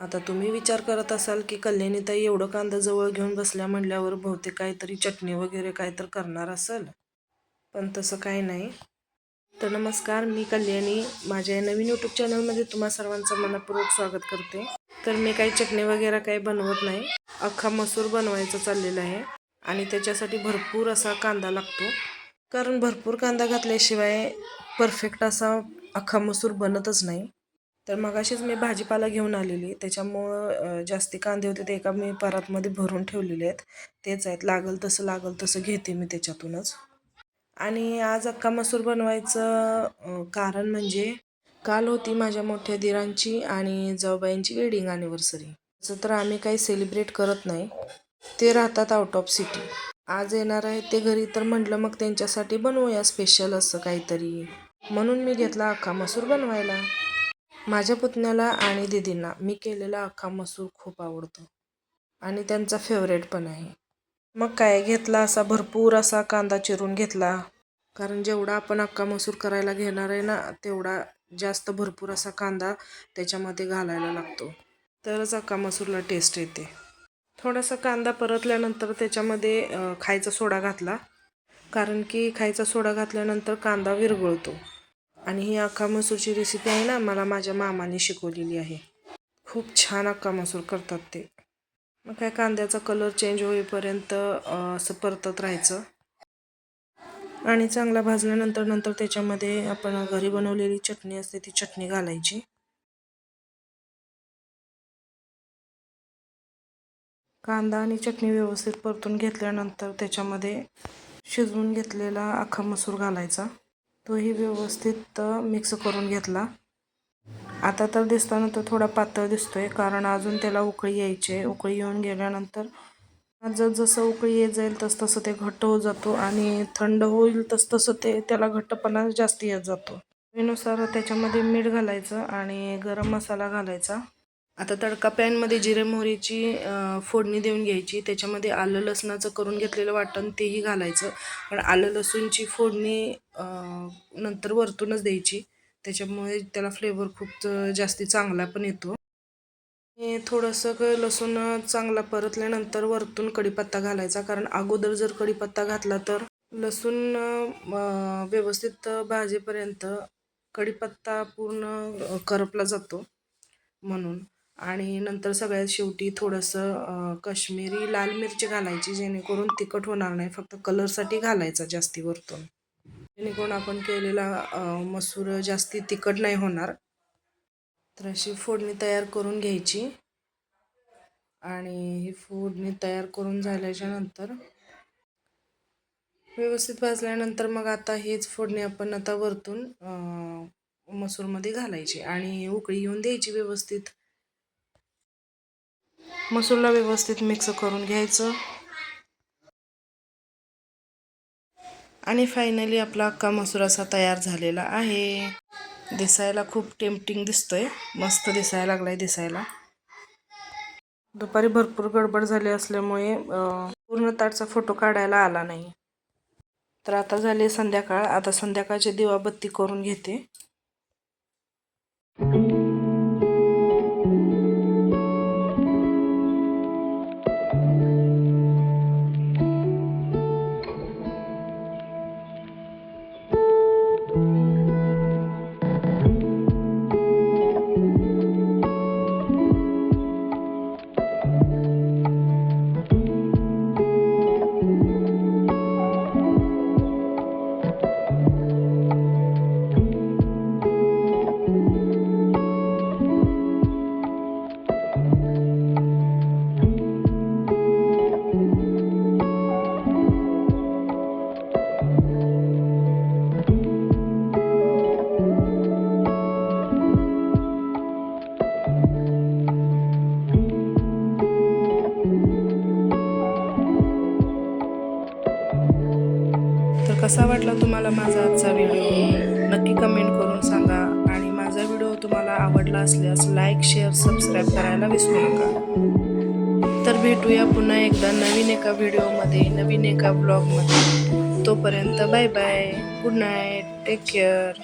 आता तुम्ही विचार करत असाल की कल्याणीताई एवढं कांदा जवळ घेऊन बसल्या म्हणल्यावर बहुतेक काहीतरी चटणी वगैरे काहीतरी करणार असेल, पण तसं काही नाही. तर नमस्कार, मी कल्याणी. माझ्या नवीन यूट्यूब चॅनलमध्ये तुम्हा सर्वांचं मनपूर्वक स्वागत करते. तर मी काही चटणी वगैरे काही बनवत नाही, अख्खा मसूर बनवायचं चाललेलं आहे आणि त्याच्यासाठी भरपूर असा कांदा लागतो. कारण भरपूर कांदा घातल्याशिवाय परफेक्ट असा अख्खा मसूर बनतच नाही. तर मगाशीच मी भाजीपाला घेऊन आलेली, त्याच्यामुळं जास्ती कांदे होते ते एका मी परातमध्ये भरून ठेवलेले आहेत. तेच आहेत, लागल तसं घेते मी त्याच्यातूनच. आणि आज अख्खा मसूर बनवायचं कारण म्हणजे काल होती माझ्या मोठ्या दिरांची आणि जाऊबाईंची वेडिंग ॲनिव्हर्सरी. तसं तर आम्ही काही सेलिब्रेट करत नाही, ते राहतात आउट ऑफ सिटी. आज येणार आहे ते घरी, तर म्हटलं मग त्यांच्यासाठी बनवूया स्पेशल असं काहीतरी, म्हणून मी घेतला अख्खा मसूर बनवायला. माझ्या पुतण्याला आणि दीदींना मी केलेला अख्खा मसूर खूप आवडतो आणि त्यांचा फेवरेट पण आहे. मग काय घेतला, असा भरपूर असा कांदा चिरून घेतला. कारण जेवढा आपण अख्खा मसूर करायला घेणार आहे ना, तेवढा जास्त भरपूर असा कांदा त्याच्यामध्ये घालायला लागतो, तरच अख्खा मसूरला टेस्ट येते. थोडासा कांदा परतल्यानंतर त्याच्यामध्ये खायचा सोडा घातला, कारण की खायचा सोडा घातल्यानंतर कांदा विरघळतो. आणि ही अख्खा मसूरची रेसिपी आहे ना, मला माझ्या मामाने शिकवलेली आहे. खूप छान अख्खा मसूर करतात ते. मग काय, कांद्याचा कलर चेंज होईपर्यंत असं परतत राहायचं आणि चांगला भाजल्यानंतर त्याच्यामध्ये आपण घरी बनवलेली चटणी असते ती चटणी घालायची. कांदा आणि चटणी व्यवस्थित परतून घेतल्यानंतर त्याच्यामध्ये शिजवून घेतलेला अख्खा मसूर घालायचा. तोही व्यवस्थित मिक्स करून घेतला. आता तर दिसताना तो थोडा पातळ दिसतोय, कारण अजून त्याला उकळी यायची आहे. उकळी येऊन गेल्यानंतर जसं उकळी येत जाईल तसं ते घट्ट होत जातो आणि थंड होईल तसं ते त्याला घट्टपणा जास्त येत जातो. चवीनुसार त्याच्यामध्ये मीठ घालायचं आणि गरम मसाला घालायचा. आता तडका पॅनमध्ये जिरे मोहरीची फोडणी देऊन घ्यायची. त्याच्यामध्ये आलं लसणाचं करून घेतलेलं वाटण तेही घालायचं, पण आलं लसूणची फोडणी नंतर वरतूनच द्यायची, त्याच्यामुळे त्याला फ्लेवर खूप जास्ती चांगला पण येतो. थोडंसं लसूण चांगला परतल्यानंतर वरतून कढीपत्ता घालायचा, कारण अगोदर जर कढीपत्ता घातला तर लसूण व्यवस्थित भाजेपर्यंत कढीपत्ता पूर्ण करपला जातो म्हणून. आणि नंतर सगळ्यात शेवटी थोडंसं काश्मीरी लाल मिरची घालायची, जेणेकरून तिखट होणार नाही, फक्त कलरसाठी घालायचा जास्ती वरतून, जेणेकरून आपण केलेला मसूर जास्ती तिखट नाही होणार. तर अशी फोडणी तयार करून घ्यायची आणि ही फोडणी तयार करून झाल्याच्या नंतर व्यवस्थित भाजल्यानंतर मग आता हीच फोडणी आपण आता वरतून मसूरमध्ये घालायची आणि उकळी येऊन द्यायची व्यवस्थित. मसूरला व्यवस्थित मिक्स करून घ्यायचं आणि फायनली आपला अख्खा मसूर असा तयार झालेला आहे. दिसायला खूप टेम्पटिंग दिसतोय, मस्त दिसायला लागलाय दिसायला. दुपारी भरपूर गडबड झाली असल्यामुळे पूर्ण ताटचा फोटो काढायला आला नाही. तर आता झाली संध्याकाळ, आता संध्याकाळची दिवाबत्ती करून घेते. तर कसा वाटला तुम्हाला माझा आजचा व्हिडिओ, नक्की कमेंट करून सांगा. आणि माझा व्हिडिओ तुम्हाला आवडला असल्यास लाईक, शेअर, सबस्क्राईब करायला विसरू नका. तर भेटूया पुन्हा एकदा नवीन एका व्हिडिओमध्ये, नवीन एका ब्लॉगमध्ये. तोपर्यंत bye bye, good night, take care.